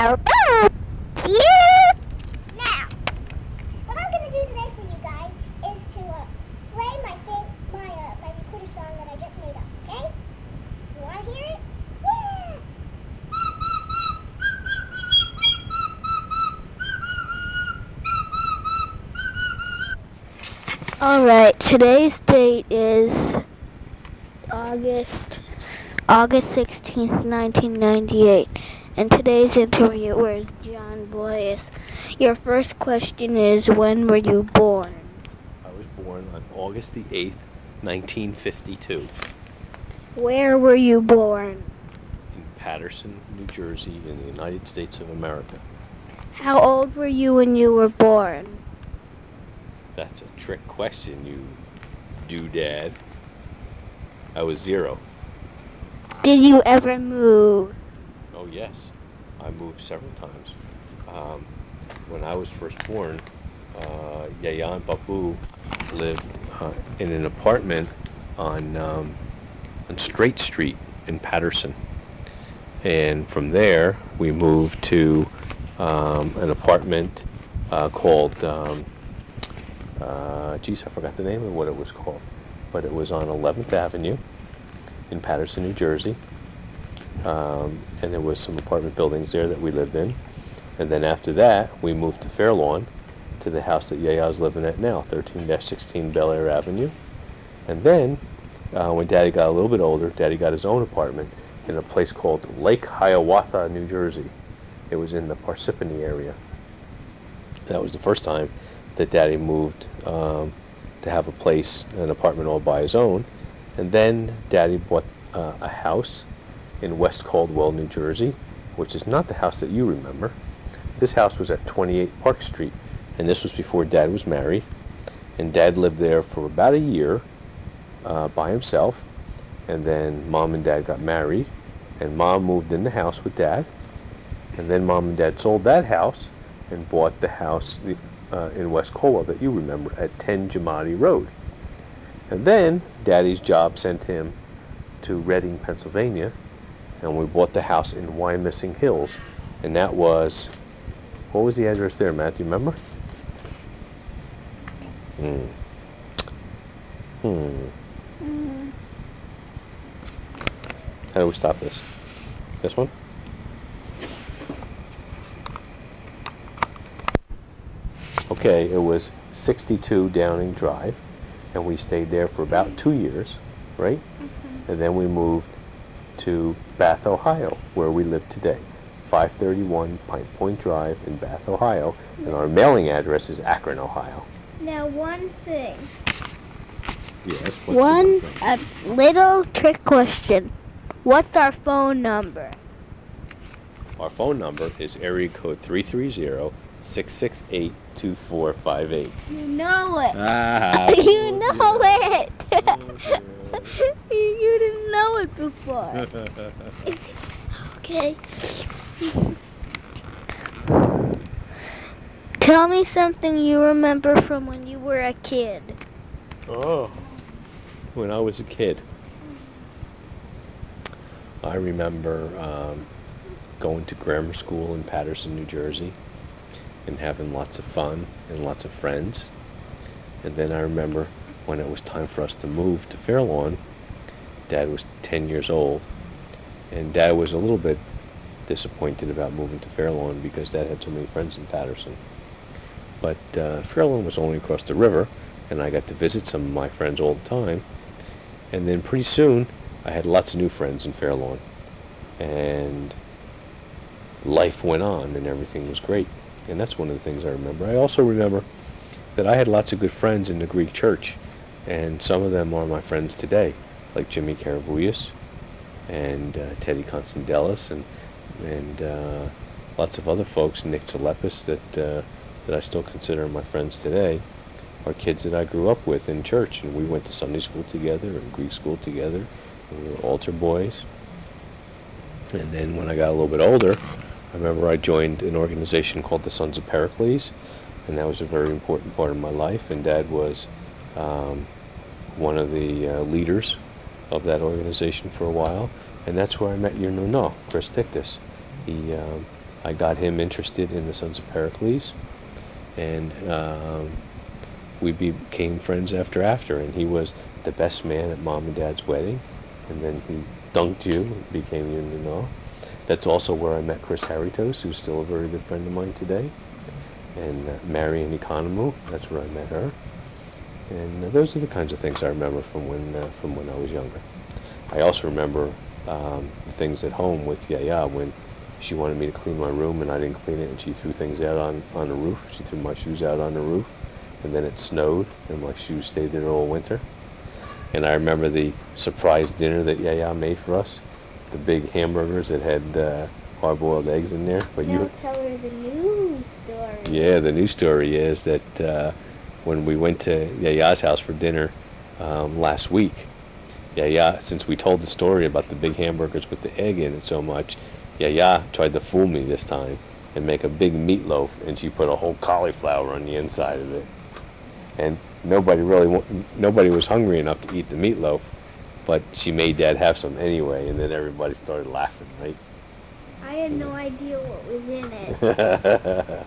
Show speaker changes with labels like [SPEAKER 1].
[SPEAKER 1] Now, you. Now, what I'm gonna do today for you guys is to play my recording song that I just made up. Okay? You wanna hear it? Yeah. Alright, today's date is August 16th, 1998, and today's interviewer is John Boyce. Your first question is, when were you born?
[SPEAKER 2] I was born on August the 8th, 1952,
[SPEAKER 1] Where were you born?
[SPEAKER 2] in Paterson, New Jersey, in the United States of America.
[SPEAKER 1] How old were you when you were born?
[SPEAKER 2] That's a trick question, you doodad. I was 0.
[SPEAKER 1] Did you ever move?
[SPEAKER 2] Oh yes, I moved several times. When I was first born, Yaya and Babu lived in an apartment on Straight Street in Paterson, and from there we moved to an apartment called geez, I forgot the name of what it was called, but it was on 11th Avenue in Paterson, New Jersey, and there was some apartment buildings there that we lived in. And then after that, we moved to Fairlawn, to the house that Yaya's living at now, 13-16 Bel Air Avenue. And then, when Daddy got a little bit older, Daddy got his own apartment in a place called Lake Hiawatha, New Jersey. It was in the Parsippany area. That was the first time that Daddy moved to have a place, an apartment all by his own. And then Daddy bought a house in West Caldwell, New Jersey, which is not the house that you remember. This house was at 28 Park Street, and this was before Dad was married. And Dad lived there for about a year by himself, and then Mom and Dad got married, and Mom moved in the house with Dad, and then Mom and Dad sold that house and bought the house in West Caldwell that you remember at 10 Jamadi Road. And then Daddy's job sent him to Reading, Pennsylvania, and we bought the house in Wyomissing Hills, and that was, what was the address there, Matt? Do you remember? How do we stop this? This one? Okay, it was 62 Downing Drive, and we stayed there for about 2 years, right? And then we moved to Bath, Ohio, where we live today. 531 Pine Point Drive in Bath, Ohio, and our mailing address is Akron, Ohio.
[SPEAKER 1] Now, one thing.
[SPEAKER 2] Yes.
[SPEAKER 1] One little trick question. What's our phone number?
[SPEAKER 2] Our phone number is area code 330-668-2458.
[SPEAKER 1] You know it.
[SPEAKER 2] You
[SPEAKER 1] know it. You didn't know it before. Okay. Tell me something you remember from when you were a kid.
[SPEAKER 2] Oh, when I was a kid, I remember going to grammar school in Paterson, New Jersey, and having lots of fun and lots of friends. And then I remember when it was time for us to move to Fairlawn, Dad was 10 years old, and Dad was a little bit disappointed about moving to Fairlawn because Dad had so many friends in Paterson. But Fairlawn was only across the river, and I got to visit some of my friends all the time. And then pretty soon, I had lots of new friends in Fairlawn, and life went on, and everything was great. And that's one of the things I remember. I also remember that I had lots of good friends in the Greek church, and some of them are my friends today, like Jimmy Caravouillas and Teddy Constandelis, and lots of other folks, Nick Zalepis, that I still consider my friends today, are kids that I grew up with in church, and we went to Sunday school together and Greek school together, and we were altar boys. And then when I got a little bit older, I remember I joined an organization called the Sons of Pericles, and that was a very important part of my life, and Dad was one of the leaders of that organization for a while, and that's where I met your Nuno, Chris Dictus. He I got him interested in the Sons of Pericles, and we became friends after, and he was the best man at Mom and Dad's wedding, and then he dunked you, became you. That's also where I met Chris Haritos, who's still a very good friend of mine today, and Marion Economou, that's where I met her. And those are the kinds of things I remember from when I was younger. I also remember the things at home with Yaya when she wanted me to clean my room and I didn't clean it, and she threw things out on the roof. She threw my shoes out on the roof, and then it snowed and my shoes stayed there all winter. And I remember the surprise dinner that Yaya made for us, the big hamburgers that had hard-boiled eggs in there.
[SPEAKER 1] But now tell her the news story.
[SPEAKER 2] Yeah, the news story is that when we went to Yaya's house for dinner last week, Yaya, since we told the story about the big hamburgers with the egg in it so much, Yaya tried to fool me this time and make a big meatloaf, and she put a whole cauliflower on the inside of it. And nobody was hungry enough to eat the meatloaf, but she made Dad have some anyway, and then everybody started laughing, right?
[SPEAKER 1] I had no idea what was in it.